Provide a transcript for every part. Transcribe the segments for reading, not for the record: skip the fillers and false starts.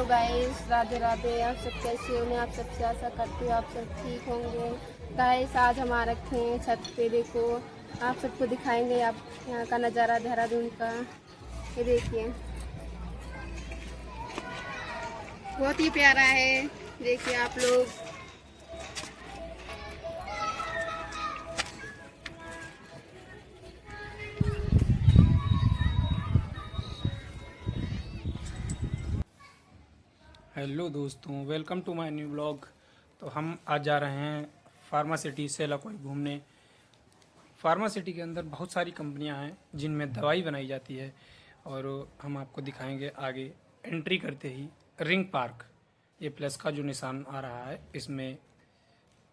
Hello guys, Radhe Radhe. आप सब कैसे हो? मैं आप सबसे आशा करती हूँ आप सब ठीक होंगे। गाइस, आज हम आ रखे हैं छत पे। देखो, आप सबको दिखाएंगे आप यहाँ का नज़ारा देहरादून का। ये देखिए, बहुत ही प्यारा है। देखिए आप लोग। हेलो दोस्तों, welcome to my new blog. तो हम आज जा रहे हैं फार्मा सिटी सेलाकोई घूमने। फार्मा सिटी के अंदर बहुत सारी कंपनियां हैं जिनमें दवाई बनाई जाती है और हम आपको दिखाएंगे आगे। एंट्री करते ही रिंग पार्क, ये प्लस का जो निशान आ रहा है, इसमें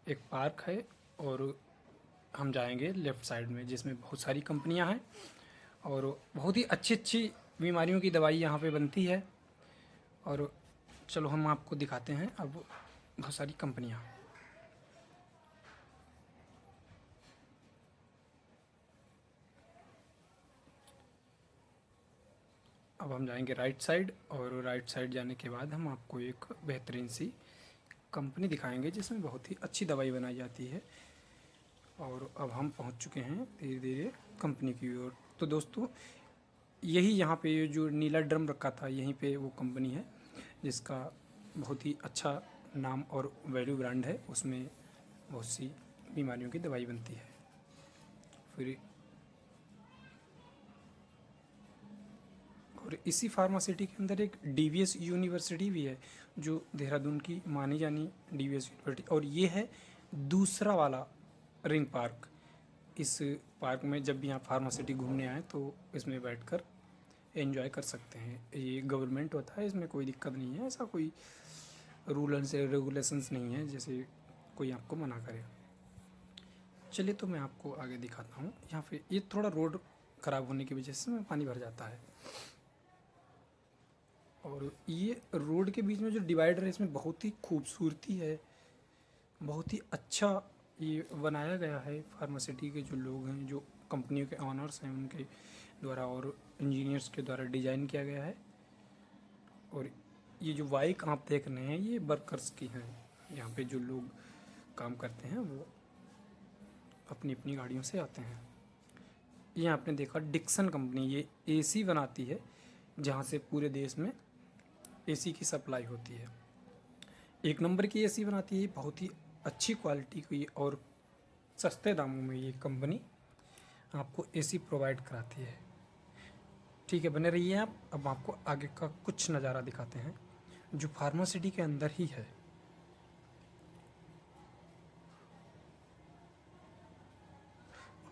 एक पार्क है और हम जाएंगे लेफ़्ट साइड में जिसमें बहुत सारी कंपनियां हैं और बहुत ही अच्छी अच्छी बीमारियों की दवाई यहाँ पे बनती है। और चलो हम आपको दिखाते हैं अब बहुत सारी कंपनियां। अब हम जाएंगे राइट साइड और राइट साइड जाने के बाद हम आपको एक बेहतरीन सी कंपनी दिखाएंगे जिसमें बहुत ही अच्छी दवाई बनाई जाती है। और अब हम पहुंच चुके हैं धीरे धीरे कंपनी की ओर। तो दोस्तों, यही यहाँ पे ये जो नीला ड्रम रखा था, यहीं पे वो कंपनी है जिसका बहुत ही अच्छा नाम और वैल्यू ब्रांड है। उसमें बहुत सी बीमारियों की दवाई बनती है। फिर और इसी फार्मासिटी के अंदर एक डीवीएस यूनिवर्सिटी भी है जो देहरादून की मानी जानी डीवीएस यूनिवर्सिटी। और ये है दूसरा वाला रिंग पार्क। इस पार्क में जब भी आप फार्मासिटी घूमने आए तो इसमें बैठकर एंजॉय कर सकते हैं। ये गवर्नमेंट होता है, इसमें कोई दिक्कत नहीं है। ऐसा कोई रूल एंड रेगुलेशंस नहीं है जैसे कोई आपको मना करे। चलिए तो मैं आपको आगे दिखाता हूँ। यहाँ पे ये थोड़ा रोड ख़राब होने की वजह से पानी भर जाता है। और ये रोड के बीच में जो डिवाइडर है, इसमें बहुत ही खूबसूरती है, बहुत ही अच्छा ये बनाया गया है। फार्मासिटी के जो लोग हैं, जो कंपनियों के ऑनर्स हैं, उनके द्वारा और इंजीनियर्स के द्वारा डिज़ाइन किया गया है। और ये जो बाइक आप देख रहे हैं, ये वर्कर्स की हैं। यहाँ पे जो लोग काम करते हैं वो अपनी अपनी गाड़ियों से आते हैं। ये आपने देखा डिक्सन कंपनी, ये एसी बनाती है जहाँ से पूरे देश में एसी की सप्लाई होती है। एक नंबर की एसी बनाती है, बहुत ही अच्छी क्वालिटी की और सस्ते दामों में ये कंपनी आपको एसी प्रोवाइड कराती है। ठीक है, बने रहिए आप। अब आपको आगे का कुछ नज़ारा दिखाते हैं जो फार्मासिटी के अंदर ही है।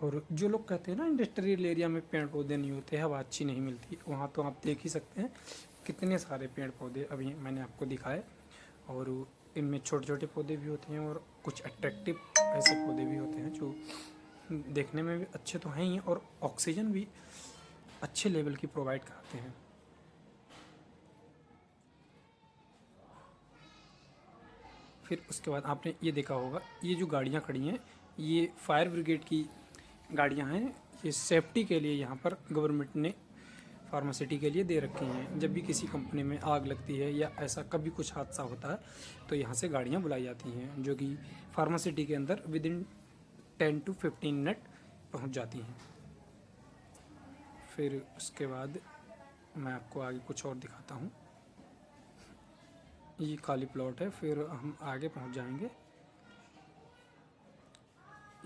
और जो लोग कहते हैं ना इंडस्ट्रियल एरिया में पेड़ पौधे नहीं होते, हवा अच्छी नहीं मिलती, वहाँ तो आप देख ही सकते हैं कितने सारे पेड़ पौधे अभी मैंने आपको दिखाए। और इनमें छोटे छोटे पौधे भी होते हैं और कुछ अट्रैक्टिव ऐसे पौधे भी होते हैं जो देखने में भी अच्छे तो हैं ही और ऑक्सीजन भी अच्छे लेवल की प्रोवाइड कराते हैं। फिर उसके बाद आपने ये देखा होगा, ये जो गाड़ियाँ खड़ी हैं, ये फायर ब्रिगेड की गाड़ियाँ हैं। ये सेफ्टी के लिए यहाँ पर गवर्नमेंट ने फार्मासिटी के लिए दे रखी हैं। जब भी किसी कंपनी में आग लगती है या ऐसा कभी कुछ हादसा होता है तो यहाँ से गाड़ियाँ बुलाई जाती हैं जो कि फार्मासिटी के अंदर विद इन 10 to 15 मिनट पहुँच जाती हैं। फिर उसके बाद मैं आपको आगे कुछ और दिखाता हूँ। ये खाली प्लॉट है, फिर हम आगे पहुँच जाएंगे।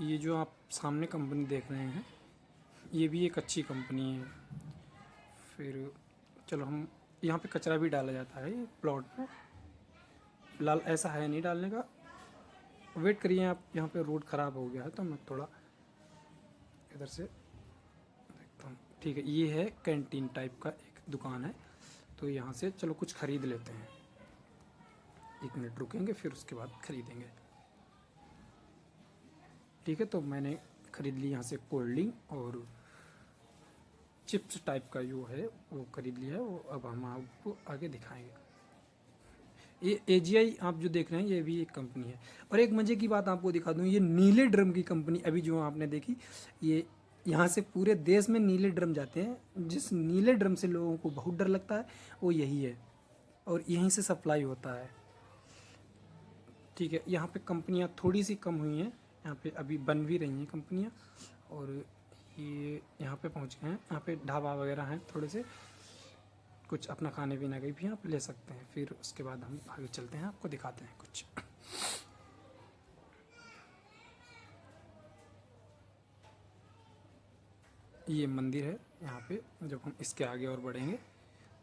ये जो आप सामने कंपनी देख रहे हैं, ये भी एक अच्छी कंपनी है। फिर चलो, हम यहाँ पे कचरा भी डाला जाता है प्लॉट में। फिलहाल ऐसा है नहीं डालने का, वेट करिए आप। यहाँ पे रोड ख़राब हो गया है तो मैं थोड़ा इधर से देखता हूँ। ठीक है, ये है कैंटीन टाइप का एक दुकान है, तो यहाँ से चलो कुछ ख़रीद लेते हैं। 1 मिनट रुकेंगे, फिर उसके बाद ख़रीदेंगे। ठीक है, तो मैंने ख़रीद ली यहाँ से कोल्ड ड्रिंक और चिप्स टाइप का जो है वो खरीद लिया है। वो अब हम आपको आगे दिखाएंगे। ये एजीआई आप जो देख रहे हैं, ये भी एक कंपनी है। और एक मज़े की बात आपको दिखा दूँ, ये नीले ड्रम की कंपनी अभी जो आपने देखी, ये यहाँ से पूरे देश में नीले ड्रम जाते हैं। जिस नीले ड्रम से लोगों को बहुत डर लगता है वो यही है। और यहीं से सप्लाई होता है। ठीक है, यहाँ पे कंपनियाँ थोड़ी सी कम हुई हैं, यहाँ पे अभी बन भी रही हैं कंपनियाँ। और ये यहाँ पे पहुँच गए हैं, यहाँ पे ढाबा वगैरह हैं थोड़े से, कुछ अपना खाने पीने के भी आप ले सकते हैं। फिर उसके बाद हम आगे चलते हैं, आपको दिखाते हैं कुछ। ये मंदिर है, यहाँ पे जब हम इसके आगे और बढ़ेंगे,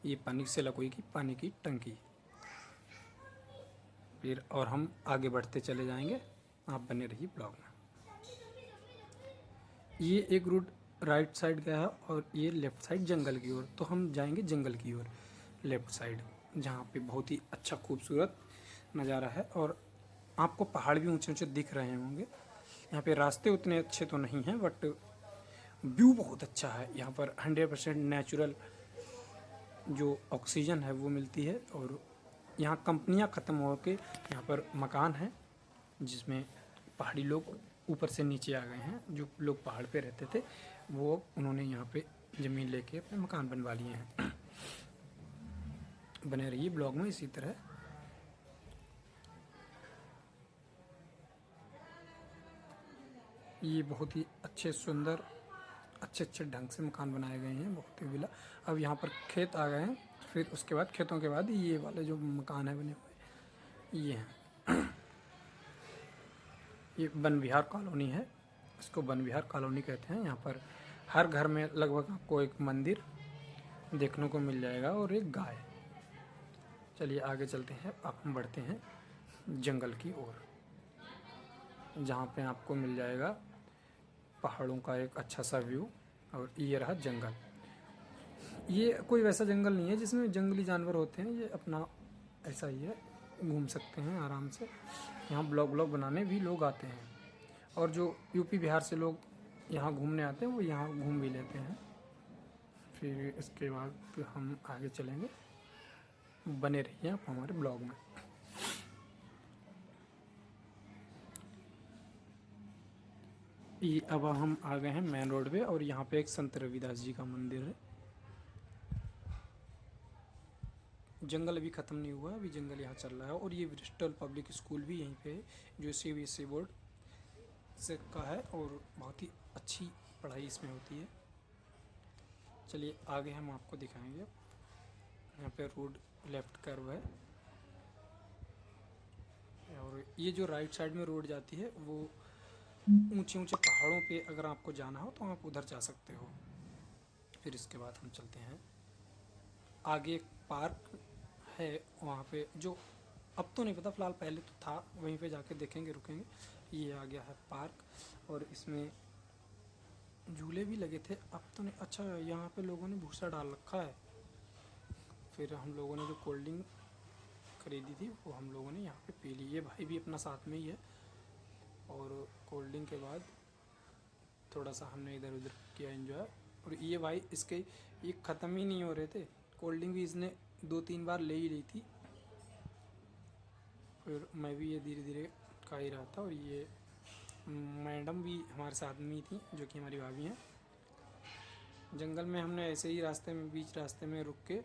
ये पानी से लकोई की पानी की टंकी। फिर और हम आगे बढ़ते चले जाएंगे, आप बने रहिए ब्लॉग में। ये एक रूट राइट साइड गया है और ये लेफ़्ट साइड जंगल की ओर, तो हम जाएंगे जंगल की ओर लेफ़्ट साइड, जहाँ पे बहुत ही अच्छा खूबसूरत नज़ारा है और आपको पहाड़ भी ऊंचे ऊंचे दिख रहे होंगे। यहाँ पे रास्ते उतने अच्छे तो नहीं हैं, बट व्यू बहुत अच्छा है। यहाँ पर 100% नेचुरल जो ऑक्सीजन है वो मिलती है। और यहाँ कंपनियाँ ख़त्म हो के यहाँ पर मकान हैं, जिसमें पहाड़ी लोग ऊपर से नीचे आ गए हैं। जो लोग पहाड़ पे रहते थे वो उन्होंने यहाँ पे ज़मीन लेके अपने मकान बनवा लिए हैं। बने रहिए ब्लॉग में इसी तरह। ये बहुत ही अच्छे सुंदर अच्छे ढंग से मकान बनाए गए हैं, बहुत ही विला। अब यहाँ पर खेत आ गए हैं, फिर उसके बाद खेतों के बाद ये वाले जो मकान है बने हुए ये हैं। ये वन विहार कॉलोनी है, इसको वन विहार कॉलोनी कहते हैं। यहाँ पर हर घर में लगभग आपको एक मंदिर देखने को मिल जाएगा और एक गाय। चलिए आगे चलते हैं, अब हम बढ़ते हैं जंगल की ओर, जहाँ पे आपको मिल जाएगा पहाड़ों का एक अच्छा सा व्यू। और ये रहा जंगल। ये कोई वैसा जंगल नहीं है जिसमें जंगली जानवर होते हैं, ये अपना ऐसा ही है, घूम सकते हैं आराम से। यहाँ ब्लॉग बनाने भी लोग आते हैं, और जो यूपी बिहार से लोग यहाँ घूमने आते हैं वो यहाँ घूम भी लेते हैं। फिर इसके बाद हम आगे चलेंगे, बने रहिए आप हमारे ब्लॉग में। ये अब हम आ गए हैं मेन रोड पे, और यहाँ पे एक संत रविदास जी का मंदिर है। जंगल अभी ख़त्म नहीं हुआ, अभी जंगल यहाँ चल रहा है। और ये ब्रिस्टल पब्लिक स्कूल भी यहीं पे है, जो CBSE बोर्ड से का है, और बहुत ही अच्छी पढ़ाई इसमें होती है। चलिए आगे हम आपको दिखाएंगे। यहाँ पे रोड लेफ्ट कर्व है, और ये जो राइट साइड में रोड जाती है वो ऊंचे ऊंचे पहाड़ों पे अगर आपको जाना हो तो आप उधर जा सकते हो। फिर इसके बाद हम चलते हैं आगे, एक पार्क है वहाँ पे, जो अब तो नहीं पता, फ़िलहाल पहले तो था, वहीं पे जाके देखेंगे रुकेंगे। ये आ गया है पार्क, और इसमें झूले भी लगे थे, अब तो नहीं। अच्छा, यहाँ पे लोगों ने भूसा डाल रखा है। फिर हम लोगों ने जो कोल्ड ड्रिंक खरीदी थी वो हम लोगों ने यहाँ पे पी ली। ये भाई भी अपना साथ में ही है, और कोल्ड ड्रिंक के बाद थोड़ा सा हमने इधर उधर किया एंजॉय। और ये भाई इसके ये ख़त्म ही नहीं हो रहे थे, कोल्ड ड्रिंक भी इसने 2-3 बार ले ही ली थी। फिर मैं भी ये धीरे धीरे खा ही रहा था। और ये मैडम भी हमारे साथ में ही थी, जो कि हमारी भाभी हैं। जंगल में हमने ऐसे ही रास्ते में, बीच रास्ते में रुक के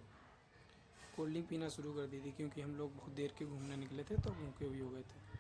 कोल्ड ड्रिंक पीना शुरू कर दी थी, क्योंकि हम लोग बहुत देर के घूमने निकले थे तो भूखे भी हो गए थे।